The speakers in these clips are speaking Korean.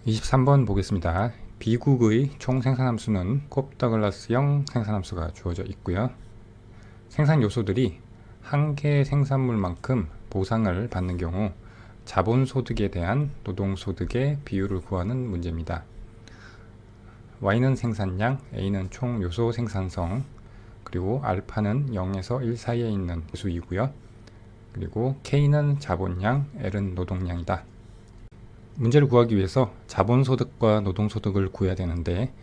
23번 보겠습니다. B국의 총 생산함수는 콥-더글라스형 생산함수가 주어져 있고요. 생산 요소들이 한 개의 생산물만큼 보상을 받는 경우 자본소득에 대한 노동소득의 비율을 구하는 문제입니다. Y는 생산량, A는 총 요소 생산성, 그리고 알파는 0에서 1 사이에 있는 수이고요. 그리고 K는 자본량, L은 노동량이다. 문제를 구하기 위해서 자본소득과 노동소득을 구해야 되는데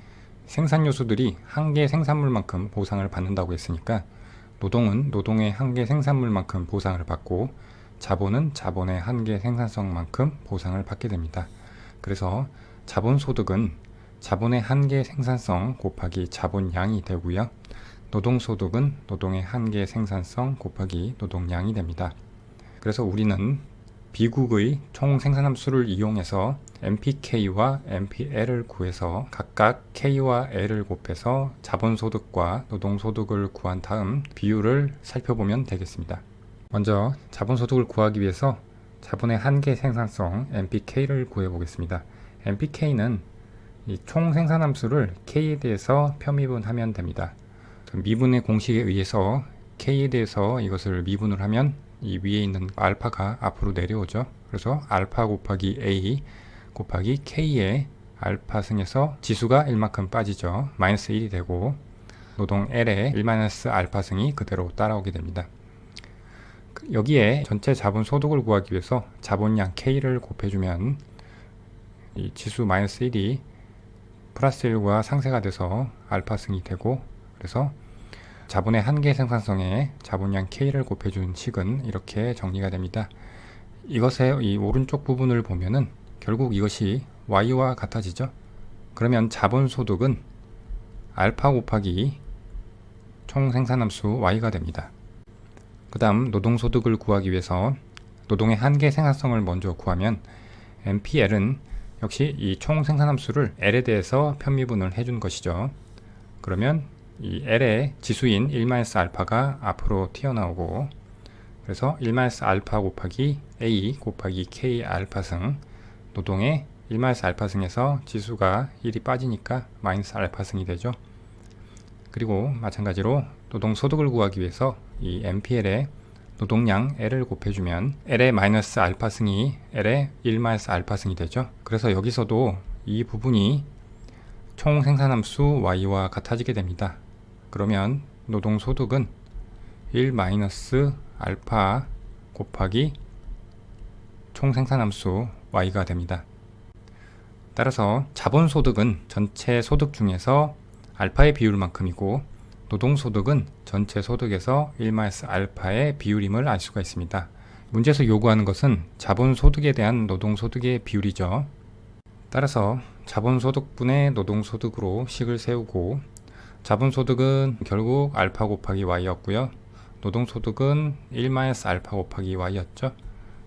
생산 요소들이 한 개 생산물만큼 보상을 받는다고 했으니까 노동은 노동의 한 개 생산물만큼 보상을 받고 자본은 자본의 한 개 생산성만큼 보상을 받게 됩니다. 그래서 자본소득은 자본의 한 개 생산성 곱하기 자본량이 되고요. 노동소득은 노동의 한 개 생산성 곱하기 노동량이 됩니다. 그래서 우리는 B국의 총 생산함수를 이용해서 MPK와 MPL을 구해서 각각 K와 L을 곱해서 자본소득과 노동소득을 구한 다음 비율을 살펴보면 되겠습니다. 먼저 자본소득을 구하기 위해서 자본의 한 개 생산성 MPK를 구해보겠습니다. MPK는 이 총 생산함수를 K에 대해서 편미분하면 됩니다. 미분의 공식에 의해서 K에 대해서 이것을 미분을 하면 이 위에 있는 알파가 앞으로 내려오죠. 그래서 알파 곱하기 A 곱하기 K의 알파승에서 지수가 1만큼 빠지죠. 마이너스 1이 되고 노동 L의 1-알파승이 그대로 따라오게 됩니다. 여기에 전체 자본 소득을 구하기 위해서 자본량 K를 곱해주면 이 지수 마이너스 1이 플러스 1과 상쇄가 돼서 알파승이 되고, 그래서 자본의 한 개 생산성에 자본량 K를 곱해준 식은 이렇게 정리가 됩니다. 이것의 이 오른쪽 부분을 보면은 결국 이것이 Y와 같아지죠. 그러면 자본소득은 알파 곱하기 총 생산함수 Y가 됩니다. 그 다음 노동소득을 구하기 위해서 노동의 한 개 생산성을 먼저 구하면 MPL은 역시 이 총 생산함수를 L에 대해서 편미분을 해준 것이죠. 그러면 이 L의 지수인 1-알파가 앞으로 튀어나오고, 그래서 1-알파 곱하기 A 곱하기 K 알파승, 노동의 1-알파승에서 지수가 1이 빠지니까 -알파승이 되죠. 그리고 마찬가지로 노동소득을 구하기 위해서 이 MPL의 노동량 L을 곱해주면 L의 -알파승이 L의 1-알파승이 되죠. 그래서 여기서도 이 부분이 총 생산함수 Y와 같아지게 됩니다. 그러면 노동소득은 1-알파 곱하기 총 생산함수 Y가 됩니다. 따라서 자본소득은 전체 소득 중에서 알파의 비율만큼이고 노동소득은 전체 소득에서 1-알파의 비율임을 알 수가 있습니다. 문제에서 요구하는 것은 자본소득에 대한 노동소득의 비율이죠. 따라서 자본소득분의 노동소득으로 식을 세우고, 자본소득은 결국 알파 곱하기 Y였고요. 노동소득은 1-알파 곱하기 Y였죠.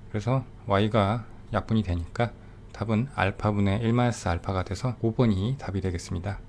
그래서 Y가 약분이 되니까 답은 알파분의 1-알파가 돼서 5번이 답이 되겠습니다.